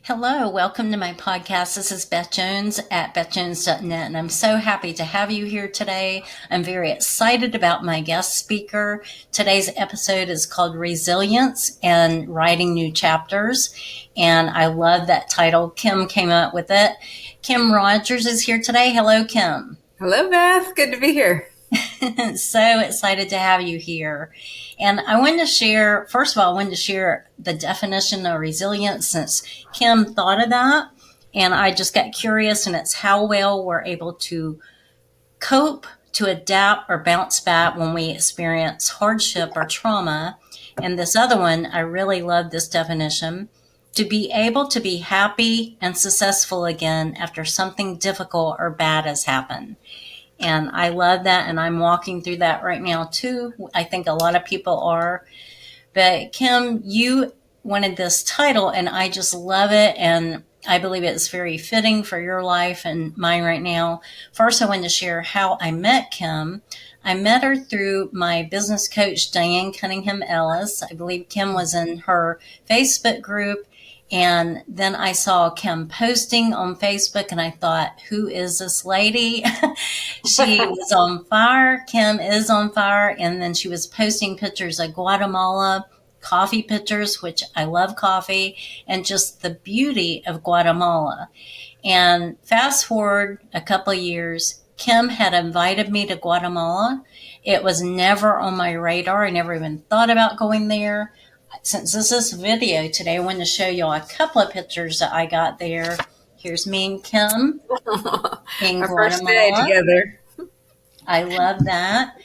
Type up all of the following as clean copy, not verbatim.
Hello, welcome to my podcast. This is Beth Jones at bethjones.net, and I'm so happy to have you here today. I'm very excited about my guest speaker. Today's episode is called Resilience and Writing New Chapters, and I love that title. Kim came up with it. Kim Rogers is here today. Hello, Kim. Hello, Beth. Good to be here. So excited to have you here. And I wanted to share, first of all, I wanted to share the definition of resilience since Kim thought of that. And I just got curious, and it's how well we're able to cope, to adapt, or bounce back when we experience hardship or trauma. And this other one, I really love this definition: to be able to be happy and successful again after something difficult or bad has happened. And I love that. And I'm walking through that right now too. I think a lot of people are. But Kim, you wanted this title and I just love it. And I believe it's very fitting for your life and mine right now. First, I wanted to share how I met Kim. I met her through my business coach, Diane Cunningham Ellis. I believe Kim was in her Facebook group. And then I saw Kim posting on Facebook and I thought, who is this lady? She was on fire. Kim is on fire. And then she was posting pictures of Guatemala, coffee pictures, which I love coffee, and just the beauty of Guatemala. And fast forward a couple of years, Kim had invited me to Guatemala. It was never on my radar. I never even thought about going there. Since this is video today, I want to show y'all a couple of pictures that I got there. Here's me and Kim in Our Guatemala. first day together. I love that.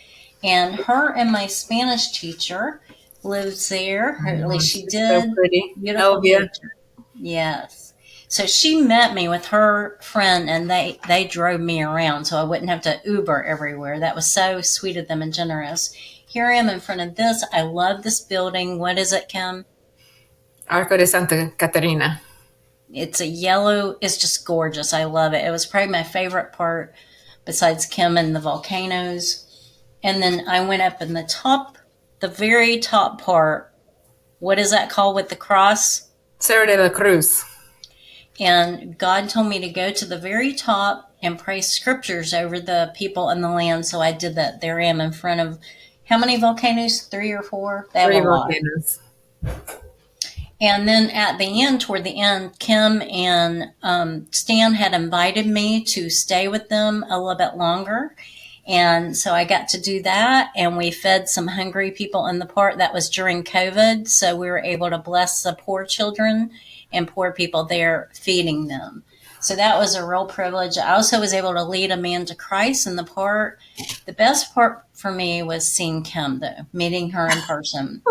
And her and my Spanish teacher lives there. Or at least she did. So pretty. Beautiful Yeah. picture. Yes. So she met me with her friend and they drove me around so I wouldn't have to Uber everywhere. That was so sweet of them and generous. Here I am in front of this. I love this building. What is it, Kim? Arco de Santa Catarina. It's a yellow. It's just gorgeous. I love it. It was probably my favorite part besides Kim and the volcanoes. And then I went up in the top, the very top part. What is that called with the cross? Cerro de la Cruz. And God told me to go to the very top and pray scriptures over the people and the land. So I did that. There I am in front of how many volcanoes? 3 or 4? They have 3 a lot. volcanoes. And then at the end, toward the end, Kim and Stan had invited me to stay with them a little bit longer. And so I got to do that. And we fed some hungry people in the park. That was during COVID. So we were able to bless the poor children and poor people there, feeding them. So that was a real privilege. I also was able to lead a man to Christ in the park. The best part for me was seeing Kim, though, meeting her in person.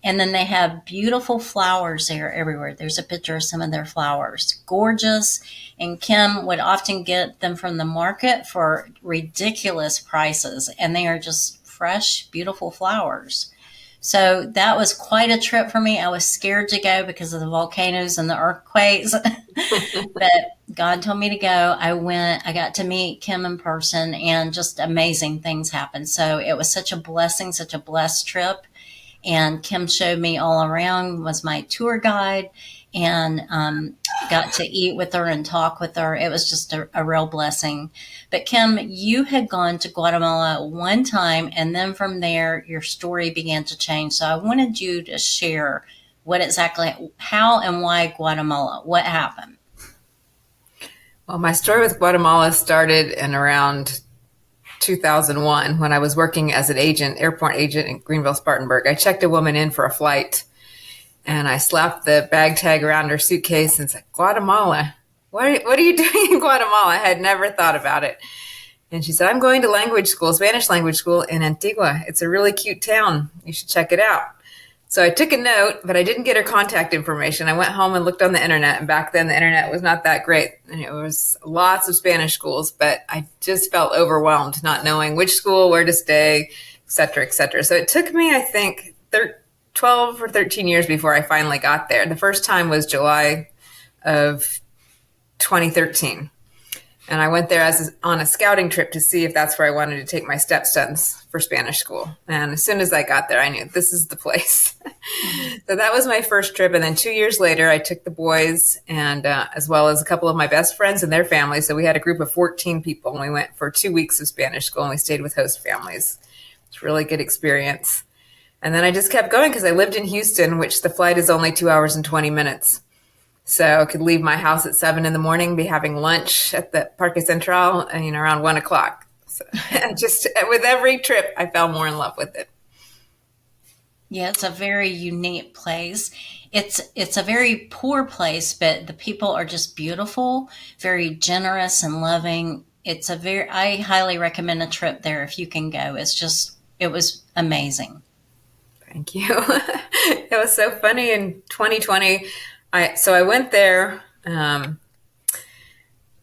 And then they have beautiful flowers there everywhere. There's a picture of some of their flowers. Gorgeous. And Kim would often get them from the market for ridiculous prices. And they are just fresh, beautiful flowers. So that was quite a trip for me. I was scared to go because of the volcanoes and the earthquakes. But God told me to go. I went. I got to meet Kim in person and just amazing things happened. So it was such a blessing, such a blessed trip. And Kim showed me all around, was my tour guide, and got to eat with her and talk with her. It was just a real blessing. But Kim, you had gone to Guatemala one time, and then from there, your story began to change. So I wanted you to share what exactly, how and why Guatemala, what happened? Well, my story with Guatemala started in around 2001 when I was working as an agent, airport agent in Greenville, Spartanburg. I checked a woman in for a flight and I slapped the bag tag around her suitcase and said, Guatemala, what are you doing in Guatemala? I had never thought about it. And she said, I'm going to language school, Spanish language school in Antigua. It's a really cute town. You should check it out. So I took a note, but I didn't get her contact information. I went home and looked on the internet, and back then the internet was not that great. And it was lots of Spanish schools, but I just felt overwhelmed not knowing which school, where to stay, et cetera, et cetera. So it took me, I think, 12 or 13 years before I finally got there. The first time was July of 2013. And I went there on a scouting trip to see if that's where I wanted to take my stepsons for Spanish school. And as soon as I got there, I knew this is the place. So that was my first trip. And then 2 years later, I took the boys and as well as a couple of my best friends and their families. So we had a group of 14 people, and we went for 2 weeks of Spanish school, and we stayed with host families. It's a really good experience. And then I just kept going because I lived in Houston, which the flight is only 2 hours and 20 minutes. So I could leave my house at 7 a.m, be having lunch at the Parque Central, and, around 1 o'clock. So just with every trip, I fell more in love with it. Yeah, it's a very unique place. It's a very poor place, but the people are just beautiful, very generous and loving. I highly recommend a trip there if you can go. It was amazing. Thank you. It was so funny in 2020. I went there.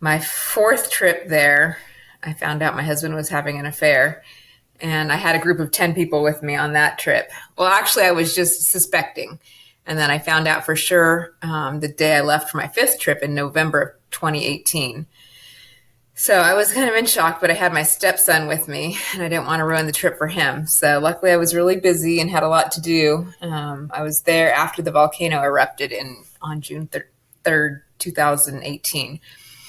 My fourth trip there, I found out my husband was having an affair, and I had a group of 10 people with me on that trip. Well, actually, I was just suspecting. And then I found out for sure the day I left for my fifth trip in November of 2018. So I was kind of in shock, but I had my stepson with me, and I didn't want to ruin the trip for him. So luckily I was really busy and had a lot to do. I was there after the volcano erupted on June 3rd, 2018.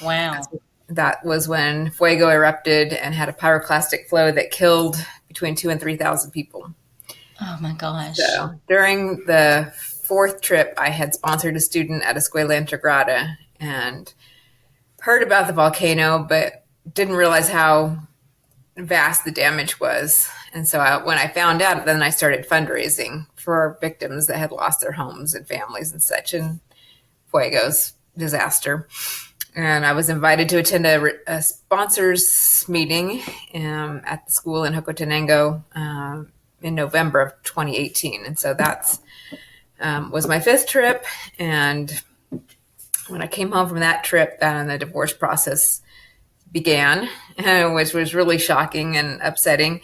Wow. That was when Fuego erupted and had a pyroclastic flow that killed between 2,000 and 3,000 people. Oh my gosh. So during the fourth trip, I had sponsored a student at Escuela Integrada and heard about the volcano, but didn't realize how vast the damage was. And so when I found out, then I started fundraising for victims that had lost their homes and families and such in Fuego's disaster. And I was invited to attend a sponsors meeting at the school in Jocotenango in November of 2018. And so that's was my fifth trip. And when I came home from that trip, then the divorce process began, which was really shocking and upsetting.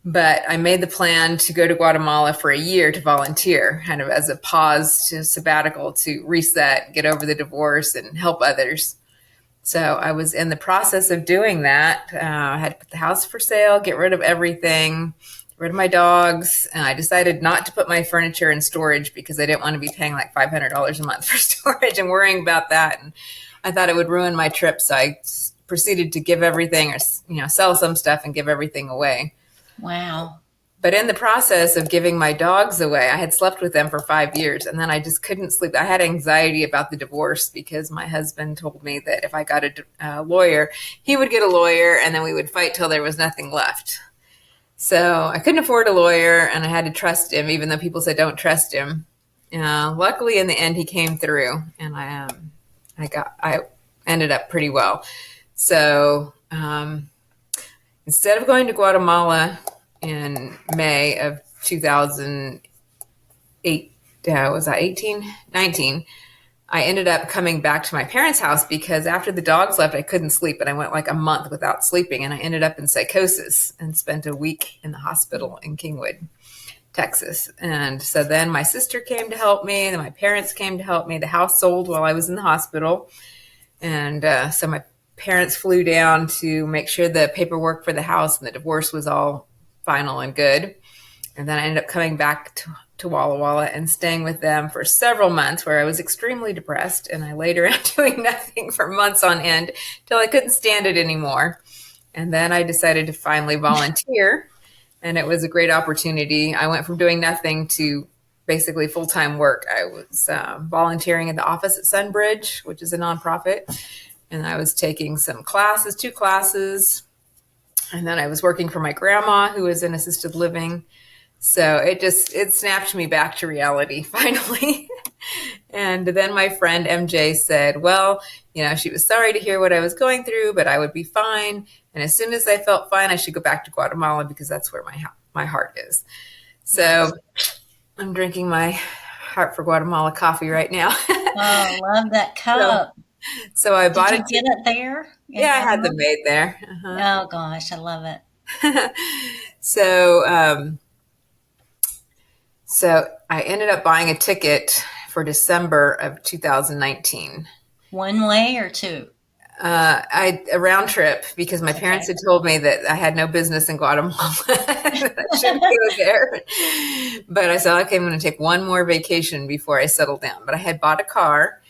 But I made the plan to go to Guatemala for a year to volunteer, kind of as a pause to sabbatical to reset, get over the divorce, and help others. So I was in the process of doing that. I had to put the house for sale, get rid of everything, get rid of my dogs. And I decided not to put my furniture in storage because I didn't want to be paying like $500 a month for storage and worrying about that. And I thought it would ruin my trip. So I proceeded to give everything or, sell some stuff and give everything away. Wow. But in the process of giving my dogs away, I had slept with them for 5 years, and then I just couldn't sleep. I had anxiety about the divorce because my husband told me that if I got a lawyer, he would get a lawyer, and then we would fight till there was nothing left. So I couldn't afford a lawyer, and I had to trust him, even though people said don't trust him. Luckily, in the end, he came through, and I ended up pretty well. So instead of going to Guatemala in May of 2008, was I 18? 19. I ended up coming back to my parents' house because after the dogs left, I couldn't sleep, and I went like a month without sleeping, and I ended up in psychosis and spent a week in the hospital in Kingwood, Texas. And so then my sister came to help me, and then my parents came to help me. The house sold while I was in the hospital, and so my parents flew down to make sure the paperwork for the house and the divorce was all final and good. And then I ended up coming back to Walla Walla and staying with them for several months where I was extremely depressed. And I laid around doing nothing for months on end till I couldn't stand it anymore. And then I decided to finally volunteer. And it was a great opportunity. I went from doing nothing to basically full-time work. I was volunteering at the office at Sunbridge, which is a nonprofit. And I was taking some classes, 2 classes. And then I was working for my grandma who was in assisted living. So it snapped me back to reality finally. And then my friend MJ said, well, she was sorry to hear what I was going through, but I would be fine. And as soon as I felt fine, I should go back to Guatemala because that's where my heart is. So I'm drinking my Heart for Guatemala coffee right now. Oh, love that cup. So I bought it. Did you get it there? Yeah, I had them made there. Oh gosh, I love it. So I ended up buying a ticket for December of 2019. One way or two? A round trip because my parents Okay. had told me that I had no business in Guatemala. That I shouldn't go there. But I said, okay, I'm going to take one more vacation before I settle down. But I had bought a car,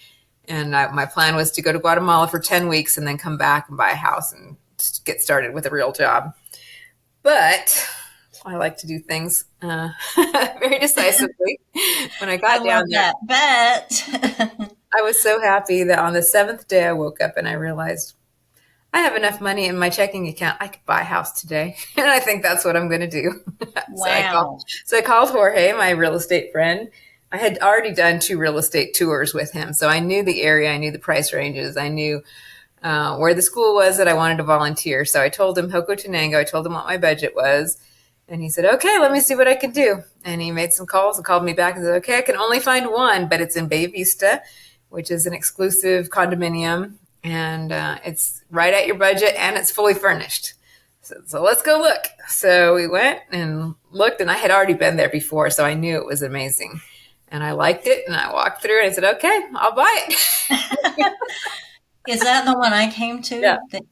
and my plan was to go to Guatemala for 10 weeks and then come back and buy a house and just get started with a real job. But I like to do things very decisively. When I I got love down there, that. But I was so happy that on the seventh day I woke up and I realized I have enough money in my checking account. I could buy a house today. And I think that's what I'm going to do. wow. So I called Jorge, my real estate friend. I had already done 2 real estate tours with him. So I knew the area. I knew the price ranges. I knew where the school was that I wanted to volunteer. So I told him Hocotenango. I told him what my budget was. And he said, okay, let me see what I can do. And he made some calls and called me back and said, okay, I can only find one, but it's in Bay Vista, which is an exclusive condominium. And it's right at your budget and it's fully furnished. So let's go look. So we went and looked, and I had already been there before, so I knew it was amazing. And I liked it, and I walked through and I said, okay, I'll buy it. Is that the one I came Yeah. to?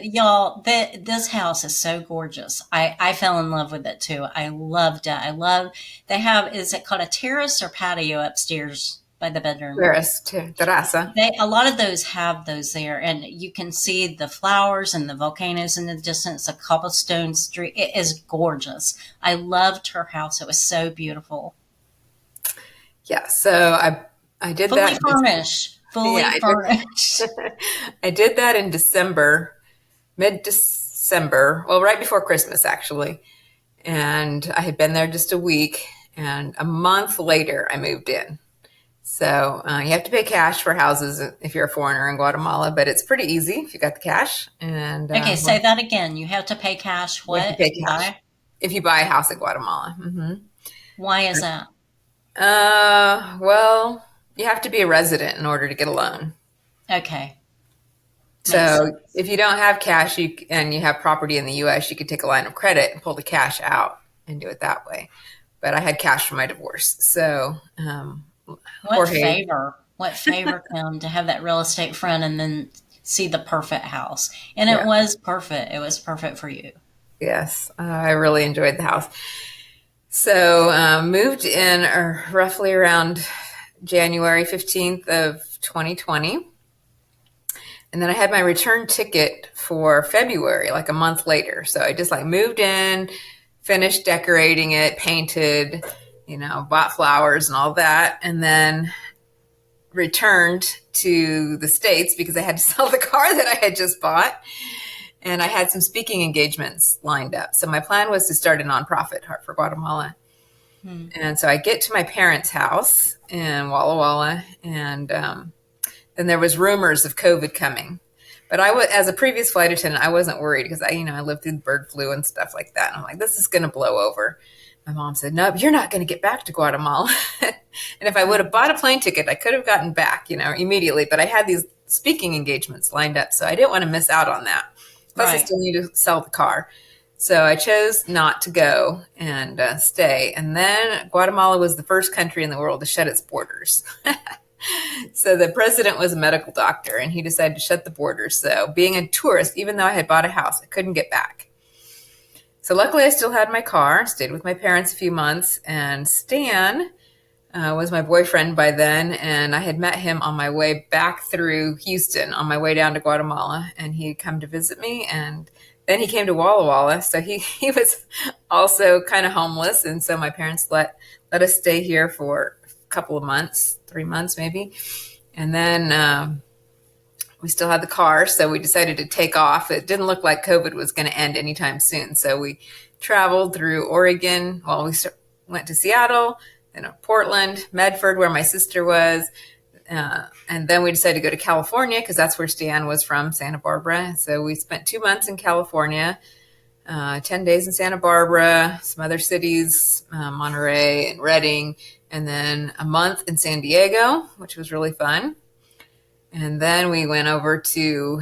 Y'all, this house is so gorgeous. I fell in love with it too. I loved it. They have, is it called a terrace or patio upstairs by the bedroom? Terraza. A lot of those have those there, and you can see the flowers and the volcanoes in the distance, a cobblestone street. It is gorgeous. I loved her house. It was so beautiful. Yeah. So I did Fully that. furnished. Fully Yeah, I furnished. did. I did that in December, mid-December. Well, right before Christmas, actually. And I had been there just a week, and a month later, I moved in. So you have to pay cash for houses if you're a foreigner in Guatemala, but it's pretty easy if you got the cash. And Okay, say that again. You have to pay cash. you have to What? pay cash if you buy a house in Guatemala. Why is that? Well, you have to be a resident in order to get a loan. Okay. Makes So sense. if you don't have cash and you have property in the U.S., you could take a line of credit and pull the cash out and do it that way. But I had cash from my divorce, so Jorge. What favor, Kim, to have that real estate friend and then see the perfect house. And it Yeah. was perfect. It was perfect for you. Yes, I really enjoyed the house. So moved in roughly around January 15th of 2020. And then I had my return ticket for February, like a month later. So I just like moved in, finished decorating it, painted, bought flowers and all that. And then returned to the States because I had to sell the car that I had just bought. And I had some speaking engagements lined up. So my plan was to start a nonprofit, Heart for Guatemala. And so I get to my parents' house in Walla Walla, and then there was rumors of COVID coming. But as a previous flight attendant, I wasn't worried because I lived through bird flu and stuff like that. And I'm like, this is going to blow over. My mom said, no, you're not going to get back to Guatemala. And if I would have bought a plane ticket, I could have gotten back, immediately. But I had these speaking engagements lined up, so I didn't want to miss out on that. Plus, I still need to sell the car. So I chose not to go and stay. And then Guatemala was the first country in the world to shut its borders. So the president was a medical doctor, and he decided to shut the borders. So being a tourist, even though I had bought a house, I couldn't get back. So luckily I still had my car, stayed with my parents a few months, and Stan was my boyfriend by then, and I had met him on my way back through Houston on my way down to Guatemala, and he'd come to visit me, and then he came to Walla Walla. So he was also kind of homeless, and so my parents let us stay here for a couple of months, 3 months maybe, and then we still had the car, so we decided to take off. It didn't look like COVID was going to end anytime soon, so we traveled through Oregon. Well, we went to Seattle, then Portland, Medford, where my sister was, and then we decided to go to California because that's where Stan was from, Santa Barbara. So we spent 2 months in California, 10 days in Santa Barbara, some other cities, Monterey and Redding, and then a month in San Diego, which was really fun. And then we went over to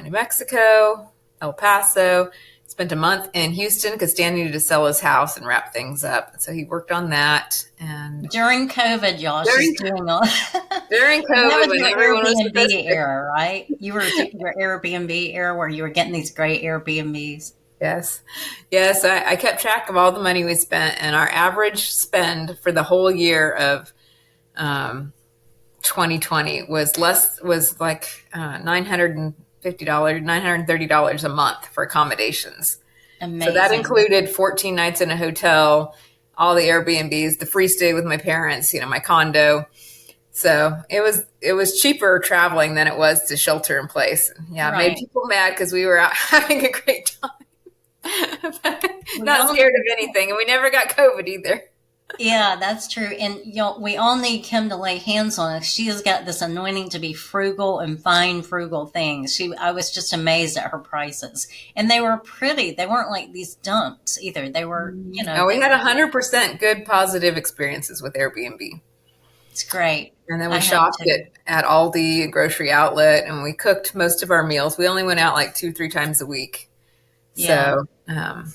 New Mexico, El Paso, spent a month in Houston because Stan needed to sell his house and wrap things up. So he worked on that. And during COVID, y'all, she's doing all. during That COVID, was when your everyone was supposed Airbnb era, right? You were your Airbnb era where you were getting these great Airbnbs. Yes. Yes. I kept track of all the money we spent, and our average spend for the whole year of 2020 was like $950, $930 a month for accommodations. Amazing. So that included 14 nights in a hotel, all the Airbnbs, the free stay with my parents, my condo. So it was cheaper traveling than it was to shelter in place. Yeah, it made people mad because we were out having a great time. Not scared of anything, and we never got COVID either. Yeah, that's true. And we all need Kim to lay hands on us. She has got this anointing to be frugal and find frugal things. I was just amazed at her prices, and they were pretty. They weren't like these dumps either. They were, No, we had 100% good positive experiences with Airbnb. It's great. And then we shopped at Aldi, grocery outlet, and we cooked most of our meals. We only went out like 2-3 times a week. Yeah. So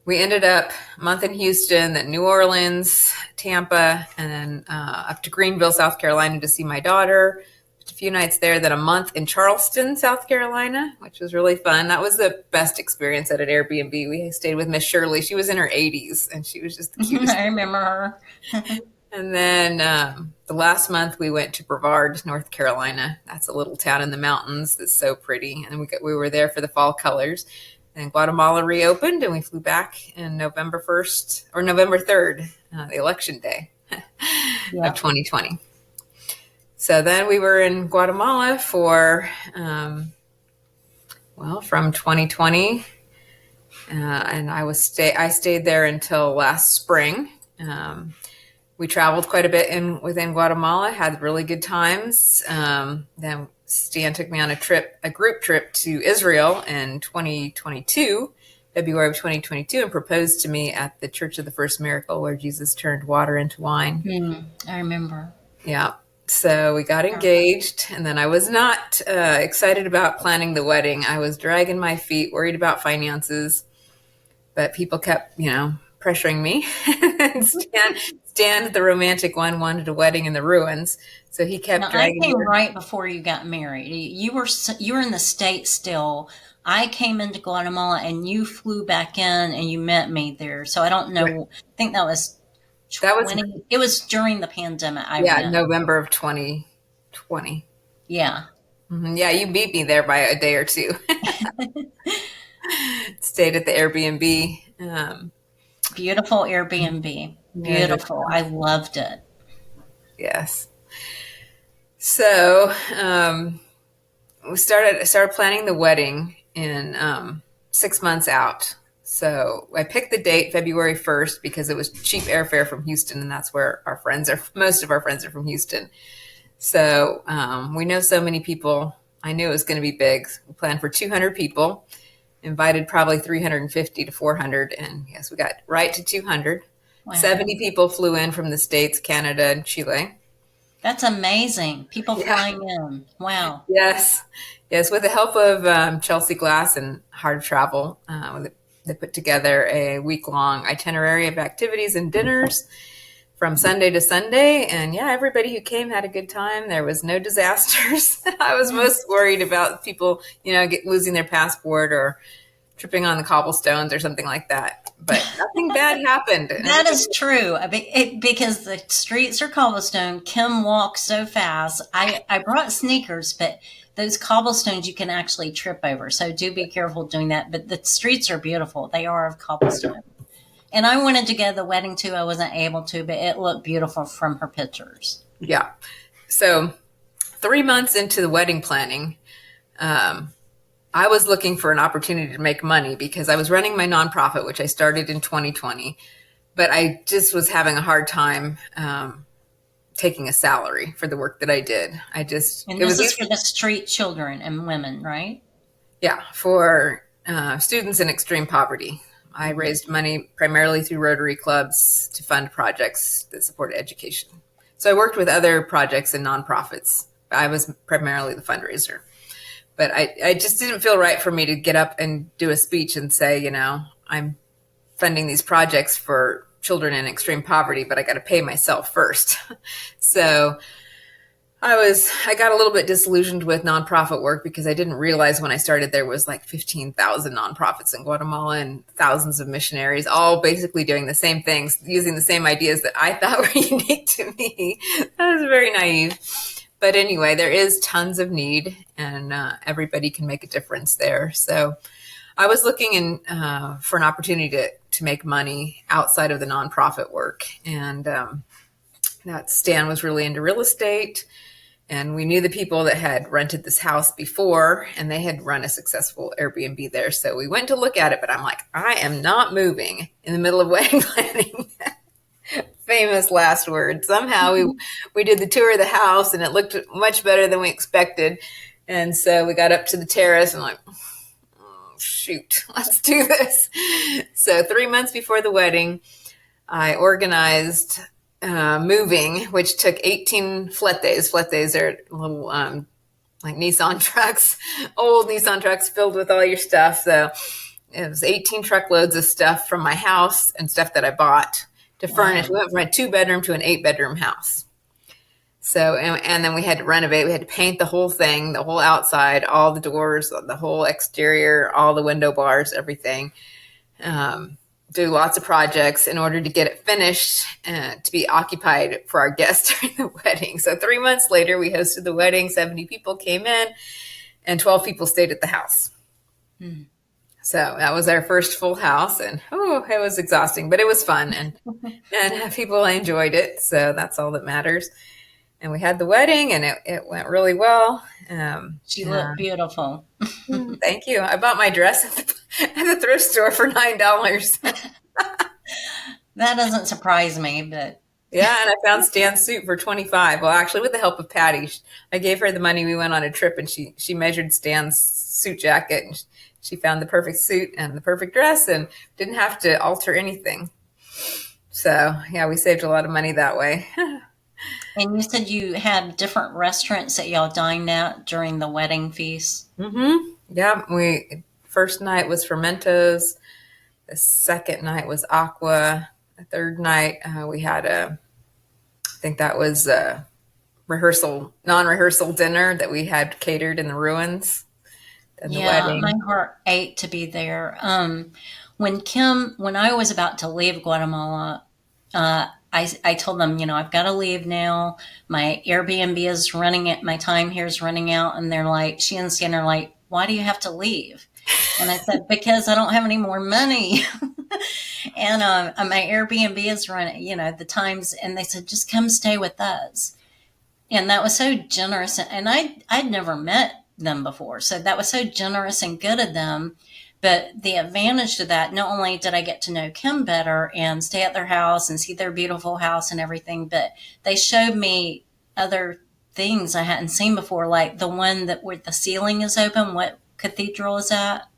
we ended up a month in Houston, then New Orleans, Tampa, and then up to Greenville, South Carolina to see my daughter. A few nights there, then a month in Charleston, South Carolina, which was really fun. That was the best experience at an Airbnb. We stayed with Miss Shirley. She was in her 80s, and she was just the cutest. I remember her. And then the last month we went to Brevard, North Carolina. That's a little town in the mountains that's so pretty. And we were there for the fall colors. And Guatemala reopened, and we flew back in November 1st or November 3rd, the election day of 2020. So then we were in Guatemala for, from 2020. And I stayed there until last spring. We traveled quite a bit within Guatemala, had really good times. Then Stan took me on a group trip to Israel in 2022, February of 2022, and proposed to me at the Church of the First Miracle where Jesus turned water into wine. I remember. Yeah. So we got engaged, and then I was not excited about planning the wedding. I was dragging my feet, worried about finances, but people kept, pressuring me. Stan, the romantic one, wanted a wedding in the ruins, so he kept dragging. I came right before you got married. You were in the States still. I came into Guatemala, and you flew back in, and you met me there. So I don't know. Right. I think that was it was during the pandemic. November of 2020. Yeah. Mm-hmm. Yeah, you beat me there by a day or two. Stayed at the Airbnb. Beautiful Airbnb. Beautiful. I loved it. Yes. So we started planning the wedding in 6 months out. So I picked the date February 1st because it was cheap airfare from Houston, and that's where our friends are. Most of our friends are from Houston. So we know so many people. I knew it was going to be big. We planned for 200 people. Invited probably 350 to 400, and yes, we got right to 200. Wow. 70 people flew in from the States, Canada, and Chile. That's amazing. People flying in. Wow. Yes. With the help of Chelsea Glass and Hard Travel, they put together a week-long itinerary of activities and dinners from Sunday to Sunday. And everybody who came had a good time. There was no disasters. I was most worried about people, losing their passport or tripping on the cobblestones or something like that. But nothing bad happened. That is true. Because the streets are cobblestone. Kim walks so fast. I brought sneakers, but those cobblestones you can actually trip over. So do be careful doing that. But the streets are beautiful. They are of cobblestone. And I wanted to go to the wedding too. I wasn't able to, but it looked beautiful from her pictures. Yeah. So 3 months into the wedding planning, I was looking for an opportunity to make money because I was running my nonprofit, which I started in 2020, but I just was having a hard time taking a salary for the work that I did. And this is for the street children and women, right? Yeah, for students in extreme poverty. I raised money primarily through Rotary clubs to fund projects that supported education. So I worked with other projects and nonprofits. I was primarily the fundraiser. But I just didn't feel right for me to get up and do a speech and say, I'm funding these projects for children in extreme poverty, but I got to pay myself first. So I got a little bit disillusioned with nonprofit work because I didn't realize when I started there was like 15,000 nonprofits in Guatemala and thousands of missionaries, all basically doing the same things, using the same ideas that I thought were unique to me. I was very naive. But anyway, there is tons of need, and everybody can make a difference there. So I was looking for an opportunity to make money outside of the nonprofit work. And that Stan was really into real estate. And we knew the people that had rented this house before, and they had run a successful Airbnb there. So we went to look at it, but I'm like, I am not moving in the middle of wedding planning. Famous last word. Somehow we did the tour of the house, and it looked much better than we expected. And so we got up to the terrace and like, oh, shoot, let's do this. So 3 months before the wedding, I organized moving, which took 18 fletes. Fletes are little like Nissan trucks, old Nissan trucks filled with all your stuff. So it was 18 truckloads of stuff from my house and stuff that I bought to furnish. We went from a 2-bedroom to an 8-bedroom house. So, and then we had to renovate. We had to paint the whole thing, the whole outside, all the doors, the whole exterior, all the window bars, everything. Do lots of projects in order to get it finished to be occupied for our guests during the wedding. So 3 months later, we hosted the wedding. 70 people came in and 12 people stayed at the house. Mm. So that was our first full house, and it was exhausting, but it was fun, and people enjoyed it. So that's all that matters. And we had the wedding, and it went really well. She looked beautiful. Thank you. I bought my dress at the thrift store for $9. That doesn't surprise me, but yeah, and I found Stan's suit for $25. Well, actually, with the help of Patty, I gave her the money. We went on a trip, and she measured Stan's suit jacket, and she found the perfect suit and the perfect dress, and didn't have to alter anything. So yeah, we saved a lot of money that way. And you said you had different restaurants that y'all dined at during the wedding feast? Mm-hmm. Yeah, first night was Fermentos. The second night was Aqua. The third night we had I think that was a non-rehearsal dinner that we had catered in the ruins. And the wedding. My heart ached to be there. When I was about to leave Guatemala, I told them, I've got to leave now. My Airbnb is my time here is running out. And they're like, she and Stan are like, why do you have to leave? And I said, because I don't have any more money. And my Airbnb is running, the times. And they said, just come stay with us. And that was so generous. And I'd never met them before. So that was so generous and good of them. But the advantage to that, not only did I get to know Kim better and stay at their house and see their beautiful house and everything, but they showed me other things I hadn't seen before, like the one where the ceiling is open. What cathedral is that?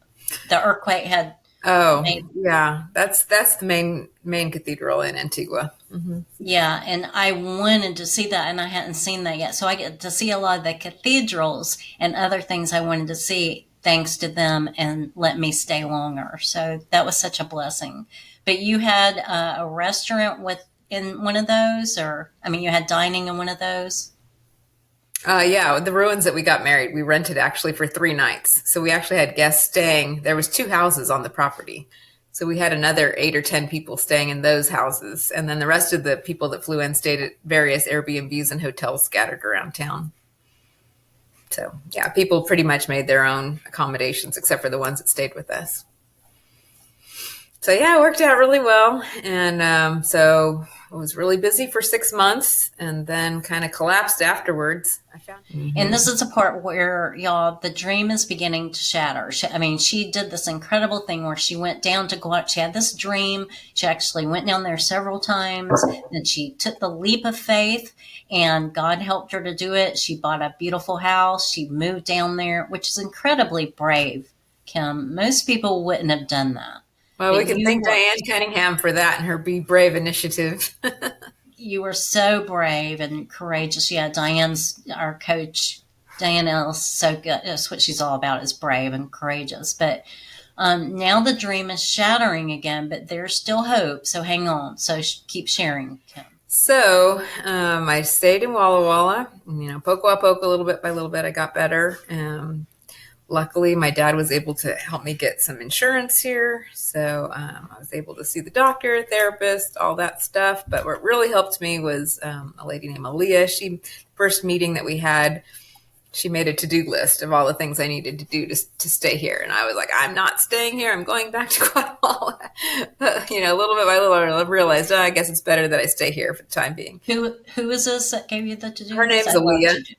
The earthquake had. Oh, yeah. That's the main cathedral in Antigua. Mm-hmm. Yeah, and I wanted to see that, and I hadn't seen that yet. So I get to see a lot of the cathedrals and other things I wanted to see, thanks to them, and let me stay longer. So that was such a blessing. But you had a restaurant in one of those, you had dining in one of those? Yeah, the ruins that we got married, we rented actually for 3 nights. So we actually had guests staying. There was 2 houses on the property. So we had another 8 or 10 people staying in those houses. And then the rest of the people that flew in stayed at various Airbnbs and hotels scattered around town. So yeah, people pretty much made their own accommodations except for the ones that stayed with us. So yeah, it worked out really well. And so I was really busy for 6 months and then kind of collapsed afterwards. And this is the part where, y'all, the dream is beginning to shatter. She did this incredible thing where she went down to Guatemala. She had this dream. She actually went down there several times. And she took the leap of faith, and God helped her to do it. She bought a beautiful house. She moved down there, which is incredibly brave, Kim. Most people wouldn't have done that. Well, we can thank Diane Cunningham for that and her Be Brave initiative. You were so brave and courageous. Yeah, Diane's our coach, Diana is so good. That's what she's all about, is brave and courageous. But now the dream is shattering again, but there's still hope. So hang on. So keep sharing, Kim. So I stayed in Walla Walla. Poco a poco, a little bit by little bit, I got better. Luckily, my dad was able to help me get some insurance here. So I was able to see the doctor, therapist, all that stuff. But what really helped me was a lady named Aaliyah. First meeting that we had, she made a to-do list of all the things I needed to do to stay here. And I was like, I'm not staying here. I'm going back to Guatemala. But, a little bit by little, I realized, I guess it's better that I stay here for the time being. Who is this that gave you the to-do list? Her name's Aaliyah.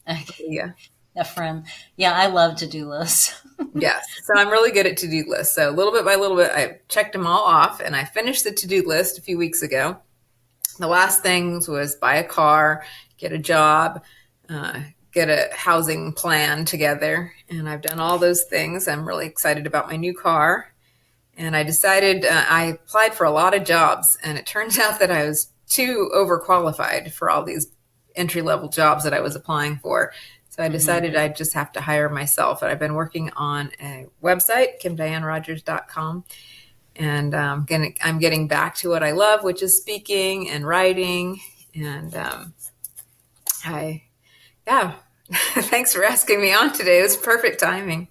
Okay. Aaliyah. A friend. Yeah, I love to-do lists. Yes. So I'm really good at to-do lists. So little bit by little bit, I checked them all off, and I finished the to-do list a few weeks ago. The last things was buy a car, get a job, get a housing plan together. And I've done all those things. I'm really excited about my new car. And I decided, I applied for a lot of jobs, and it turns out that I was too overqualified for all these entry-level jobs that I was applying for. So I decided I'd just have to hire myself. And I've been working on a website, KimDianeRogers.com. And I'm getting back to what I love, which is speaking and writing. And thanks for asking me on today. It was perfect timing.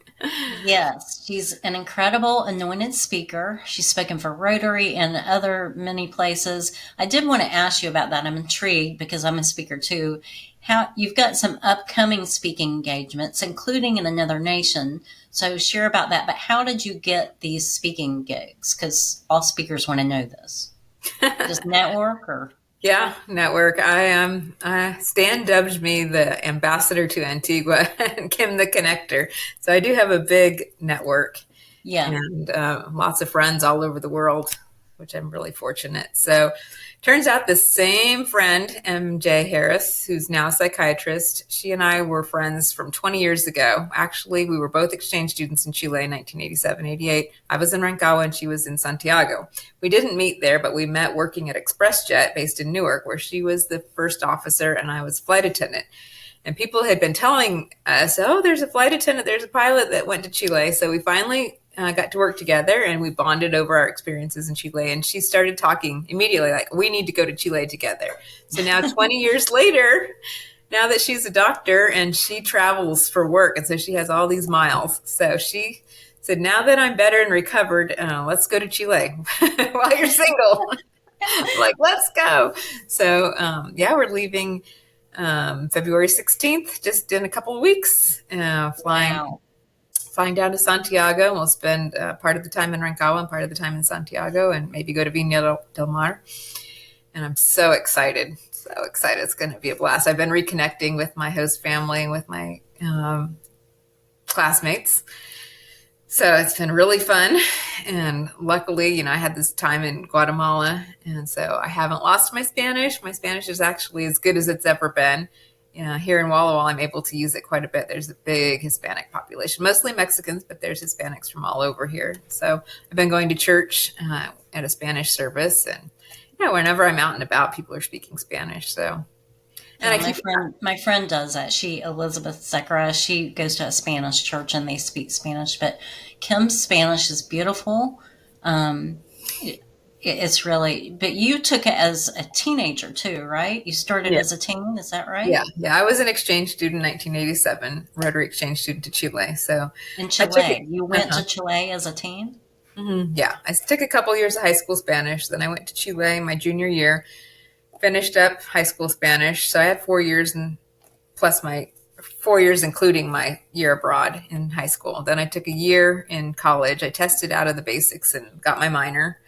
Yes, she's an incredible anointed speaker. She's spoken for Rotary and other many places. I did want to ask you about that. I'm intrigued because I'm a speaker too. How you've got some upcoming speaking engagements, including in another nation. So share about that. But how did you get these speaking gigs? Because all speakers want to know this. Just network or? Yeah, network. Stan dubbed me the ambassador to Antigua and Kim the connector. So I do have a big network. Yeah. And lots of friends all over the world, which I'm really fortunate. So turns out the same friend, MJ Harris, who's now a psychiatrist, she and I were friends from 20 years ago. Actually, we were both exchange students in Chile in 1987, 88. I was in Rancagua and she was in Santiago. We didn't meet there, but we met working at ExpressJet based in Newark, where she was the first officer and I was flight attendant. And people had been telling us, there's a flight attendant, there's a pilot that went to Chile. So we finally got to work together and we bonded over our experiences in Chile. And she started talking immediately, like, we need to go to Chile together. So now 20 years later, now that she's a doctor and she travels for work, and so she has all these miles. So she said, now that I'm better and recovered, let's go to Chile while you're single. Like, let's go. So, we're leaving February 16th, just in a couple of weeks, flying down to Santiago, and we'll spend part of the time in Rancagua and part of the time in Santiago, and maybe go to Viña del Mar. And I'm so excited. So excited. It's going to be a blast. I've been reconnecting with my host family and with my classmates. So it's been really fun. And luckily, I had this time in Guatemala. And so I haven't lost my Spanish. My Spanish is actually as good as it's ever been. Here in Walla Walla, I'm able to use it quite a bit. There's a big Hispanic population, mostly Mexicans, but there's Hispanics from all over here. So I've been going to church at a Spanish service. And, whenever I'm out and about, people are speaking Spanish. So, and my friend does that. Elizabeth Zekra, she goes to a Spanish church and they speak Spanish. But Kim's Spanish is beautiful. It's really, but you took it as a teenager too, right? You started as a teen, is that right? Yeah. I was an exchange student in 1987, Rotary exchange student to Chile. So in Chile, you went to Chile as a teen? Mm-hmm. Yeah, I took a couple years of high school Spanish. Then I went to Chile my junior year, finished up high school Spanish. So I had 4 years and plus my 4 years, including my year abroad in high school. Then I took a year in college. I tested out of the basics and got my minor.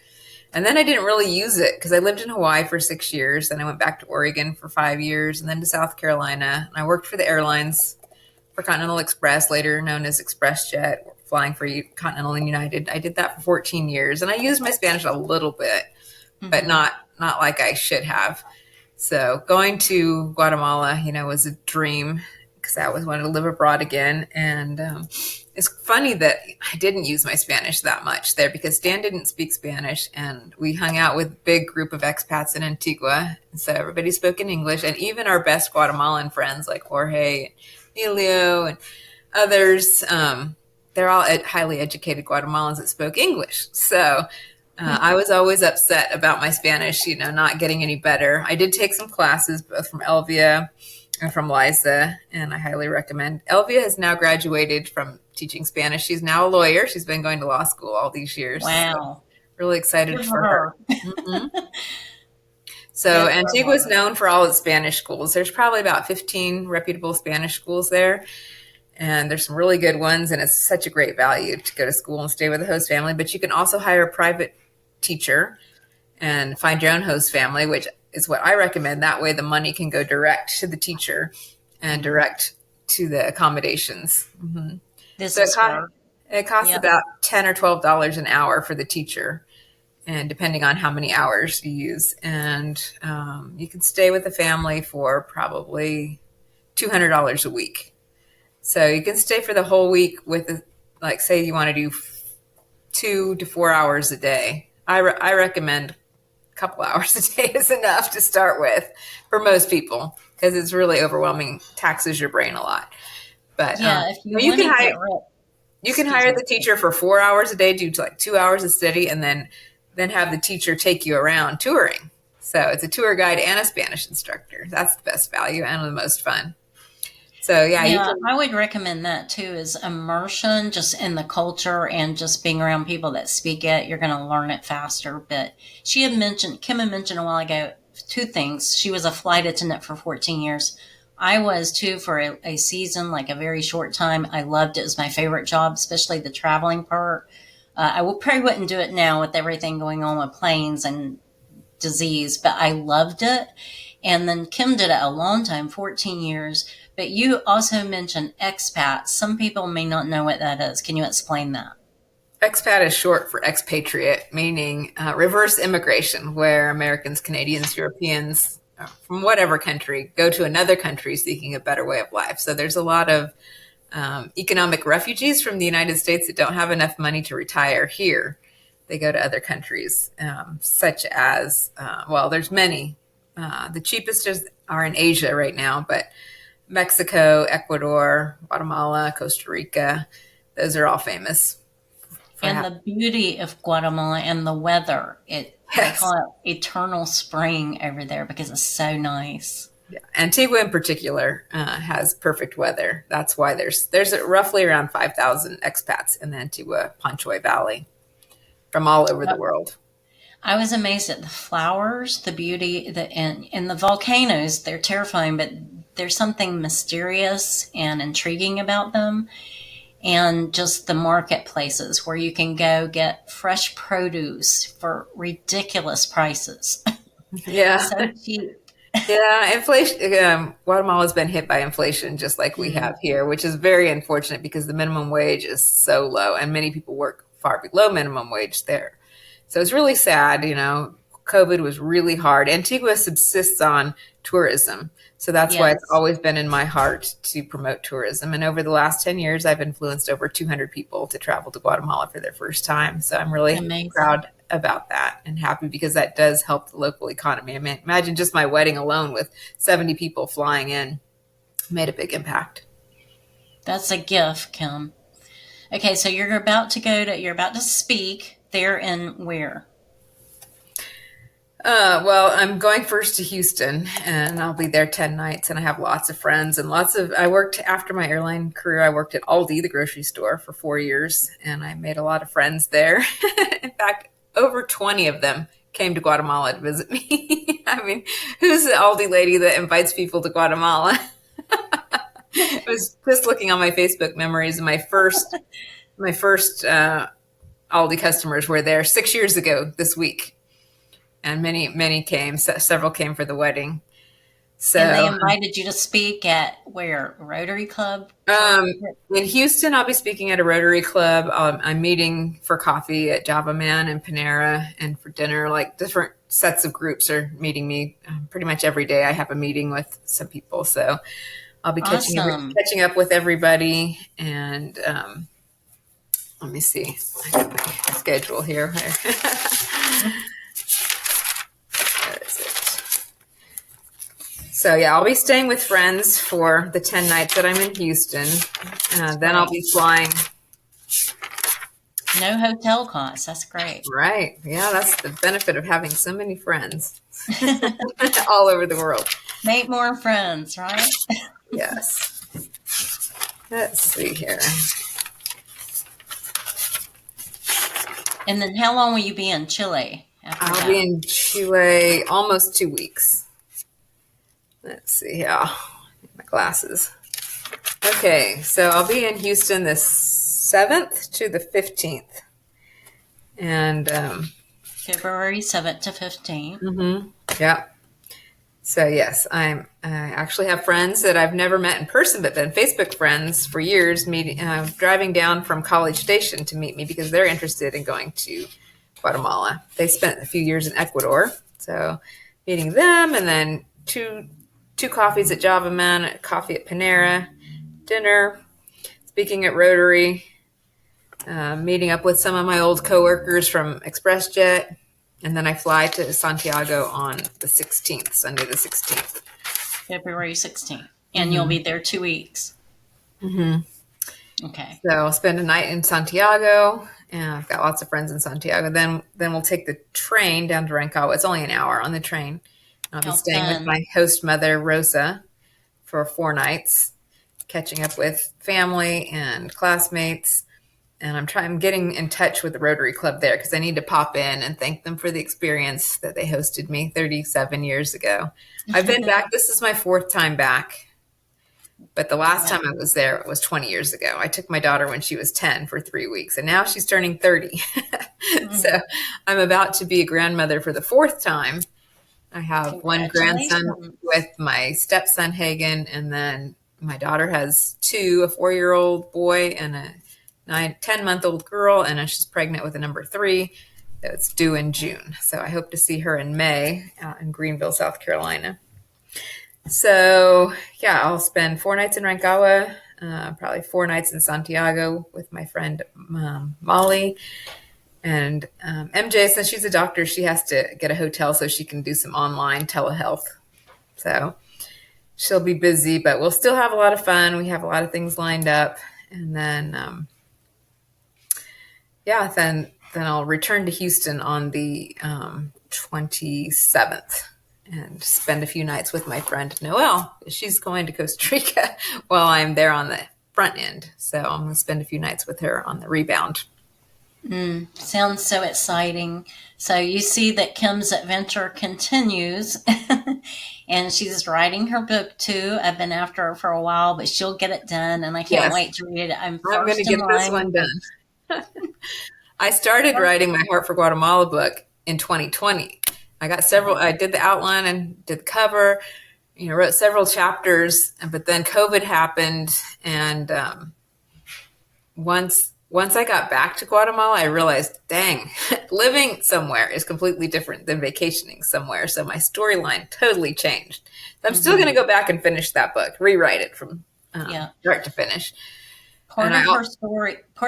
And then I didn't really use it because I lived in Hawaii for 6 years. Then I went back to Oregon for 5 years and then to South Carolina. And I worked for the airlines for Continental Express, later known as ExpressJet, flying for Continental and United. I did that for 14 years. And I used my Spanish a little bit, but not like I should have. So going to Guatemala, was a dream because I always wanted to live abroad again. And it's funny that I didn't use my Spanish that much there because Dan didn't speak Spanish, and we hung out with a big group of expats in Antigua. So everybody spoke in English, and even our best Guatemalan friends like Jorge, Emilio, and others, they're all highly educated Guatemalans that spoke English. So I was always upset about my Spanish, not getting any better. I did take some classes, both from Elvia and from Liza, and I highly recommend. Elvia has now graduated from teaching Spanish. She's now a lawyer. She's been going to law school all these years. Wow. So really excited Good for her. So Antigua is known for all its Spanish schools. There's probably about 15 reputable Spanish schools there. And there's some really good ones, and it's such a great value to go to school and stay with a host family. But you can also hire a private teacher and find your own host family, which is what I recommend. That way the money can go direct to the teacher and direct to the accommodations. Mm-hmm. It costs about $10 or $12 an hour for the teacher, and depending on how many hours you use. And you can stay with the family for probably $200 a week. So you can stay for the whole week with, like, say you want to do 2 to 4 hours a day. I recommend a couple hours a day is enough to start with for most people, because it's really overwhelming, taxes your brain a lot. But if you can hire the teacher for 4 hours a day, do like 2 hours of study, and then have the teacher take you around touring. So it's a tour guide and a Spanish instructor. That's the best value and the most fun. So I would recommend that too, is immersion just in the culture and just being around people that speak it. You're going to learn it faster. But Kim had mentioned a while ago, 2 things. She was a flight attendant for 14 years. I was too for a season, like a very short time. I loved it. It was my favorite job, especially the traveling part. I probably wouldn't do it now with everything going on with planes and disease, but I loved it. And then Kim did it a long time, 14 years. But you also mentioned expats. Some people may not know what that is. Can you explain that? Expat is short for expatriate, meaning reverse immigration, where Americans, Canadians, Europeans, from whatever country, go to another country seeking a better way of life. So there's a lot of economic refugees from the United States that don't have enough money to retire here. They go to other countries, such as, there's many. The cheapest are in Asia right now, but Mexico, Ecuador, Guatemala, Costa Rica, those are all famous. And the beauty of Guatemala and the weather, they call it eternal spring over there because it's so nice. Yeah. Antigua in particular has perfect weather. That's why there's roughly around 5,000 expats in the Antigua Panchoy Valley from all over the world. I was amazed at the flowers, the beauty, and the volcanoes. They're terrifying, but there's something mysterious and intriguing about them. And just the marketplaces where you can go get fresh produce for ridiculous prices. Yeah. So cheap. Yeah, inflation. Guatemala's been hit by inflation just like we have here, which is very unfortunate because the minimum wage is so low and many people work far below minimum wage there. So it's really sad, COVID was really hard. Antigua subsists on tourism. So that's why it's always been in my heart to promote tourism. And over the last 10 years, I've influenced over 200 people to travel to Guatemala for their first time. So I'm really proud about that and happy because that does help the local economy. I mean, imagine just my wedding alone with 70 people flying in made a big impact. That's a gift, Kim. Okay, so you're about to speak there in where? I'm going first to Houston and I'll be there 10 nights and I have lots of friends and I worked after my airline career. I worked at Aldi, the grocery store, for 4 years and I made a lot of friends there. In fact, over 20 of them came to Guatemala to visit me. I mean, who's the Aldi lady that invites people to Guatemala? I was just looking on my Facebook memories and my first Aldi customers were there 6 years ago this week. And many came. Several came for the wedding. So, and they invited you to speak at where? Rotary Club? In Houston, I'll be speaking at a Rotary Club. I'm meeting for coffee at Java Man and Panera, and for dinner, like different sets of groups are meeting me pretty much every day. I have a meeting with some people. So I'll be Awesome. catching up with everybody. And let me see. I got my schedule here. Where is it? So yeah, I'll be staying with friends for the 10 nights that I'm in Houston. Then I'll be flying. No hotel costs. That's great. Right. Yeah, that's the benefit of having so many friends all over the world. Make more friends, right? Yes. Let's see here. And then how long will you be in Chile after I'll that? be in Chile almost 2 weeks. Let's see here. My glasses. Okay, so I'll be in Houston the 7th to the 15th. And February 7th to 15th. yeah. So yes, I actually have friends that I've never met in person, but been Facebook friends for years, driving down from College Station to meet me because they're interested in going to Guatemala. They spent a few years in Ecuador, so meeting them, and then two coffees at Java Man, a coffee at Panera, dinner, speaking at Rotary, meeting up with some of my old coworkers from ExpressJet. And then I fly to Santiago on the 16th, Sunday the 16th. February 16th. And you'll be there 2 weeks. Okay. So I'll spend a night in Santiago, and I've got lots of friends in Santiago. Then we'll take the train down to Rancagua. It's only an hour on the train. I'll be staying with my host mother, Rosa, for 4 nights, catching up with family and classmates. And I'm getting in touch with the Rotary Club there because I need to pop in and thank them for the experience that they hosted me 37 years ago. I've been back. This is my 4th time back. But the last time I was there was 20 years ago. I took my daughter when she was 10 for 3 weeks, and now she's turning 30. So I'm about to be a grandmother for the 4th time. I have one grandson with my stepson, Hagen, and then my daughter has 2, a 4-year-old boy and a 10-month-old girl, and she's pregnant with a number 3 that's due in June. So I hope to see her in May out in Greenville, South Carolina. So yeah, I'll spend 4 nights in Rancagua, probably 4 nights in Santiago with my friend Molly. And MJ, since she's a doctor, she has to get a hotel so she can do some online telehealth. So she'll be busy, but we'll still have a lot of fun. We have a lot of things lined up. And then then I'll return to Houston on the 27th and spend a few nights with my friend Noelle. She's going to Costa Rica while I'm there on the front end. So I'm going to spend a few nights with her on the rebound. Sounds so exciting. So you see that Kim's adventure continues and she's writing her book too. I've been after her for a while, but she'll get it done and I can't wait to read it. I'm going to get this one done. I started writing my Heart for Guatemala book in 2020. I got several, I did the outline and did the cover, wrote several chapters, but then COVID happened. And once I got back to Guatemala, I realized, dang, living somewhere is completely different than vacationing somewhere. So my storyline totally changed. So I'm still going to go back and finish that book, rewrite it from start to finish. Part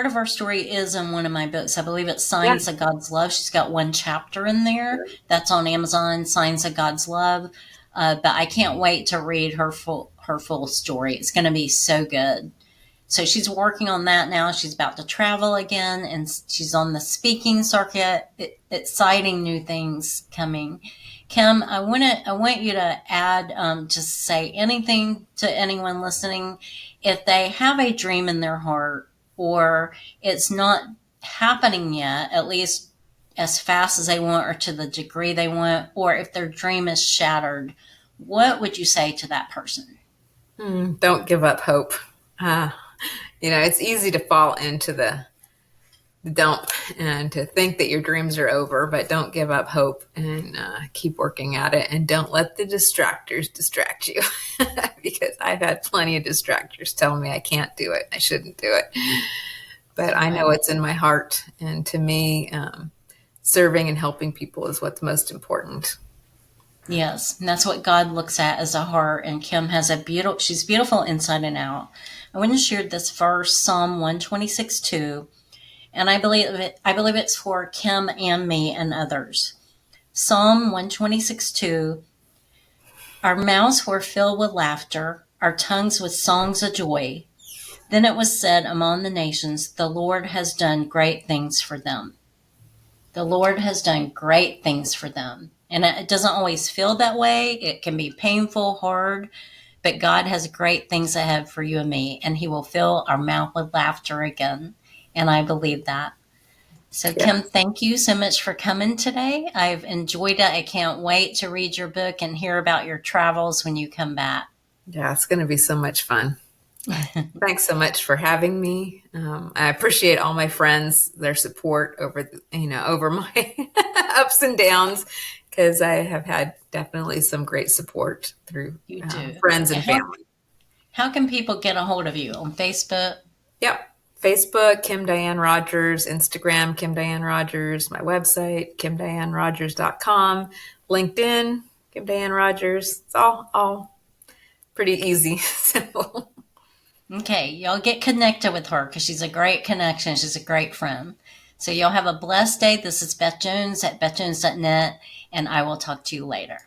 of her story is in one of my books. I believe it's Signs of God's Love. She's got one chapter in there that's on Amazon, Signs of God's Love. But I can't wait to read her full story. It's going to be so good. So she's working on that now. She's about to travel again, and she's on the speaking circuit. Exciting new things coming. Kim, I want you to add, just say anything to anyone listening. If they have a dream in their heart, or it's not happening yet, at least as fast as they want, or to the degree they want, or if their dream is shattered, what would you say to that person? Don't give up hope. It's easy to fall into the dump and to think that your dreams are over, but don't give up hope and keep working at it, and don't let the distractors distract you because I've had plenty of distractors tell me I can't do it, I shouldn't do it, but I know it's in my heart, and to me serving and helping people is what's most important. Yes, and that's what God looks at as a heart. And Kim has she's beautiful inside and out. I want to share this verse, Psalm 126:2, and I believe it's for Kim and me and others. Psalm 126:2, our mouths were filled with laughter, our tongues with songs of joy. Then it was said among the nations, the Lord has done great things for them. The Lord has done great things for them. And it doesn't always feel that way. It can be painful, hard, but God has great things ahead for you and me, and He will fill our mouth with laughter again. And I believe that. So, Yeah. Kim, thank you so much for coming today. I've enjoyed it. I can't wait to read your book and hear about your travels when you come back. Yeah, it's going to be so much fun. Thanks so much for having me. I appreciate all my friends, their support over my ups and downs, because I have had definitely some great support through You do. friends And and family. how can people get a hold of you? On Facebook? Yep. Facebook, Kim Diane Rogers, Instagram, Kim Diane Rogers, my website, KimDianeRogers.com, LinkedIn, Kim Diane Rogers. It's all pretty easy, simple. Okay, y'all get connected with her because she's a great connection. She's a great friend. So y'all have a blessed day. This is Beth Jones at BethJones.net, and I will talk to you later.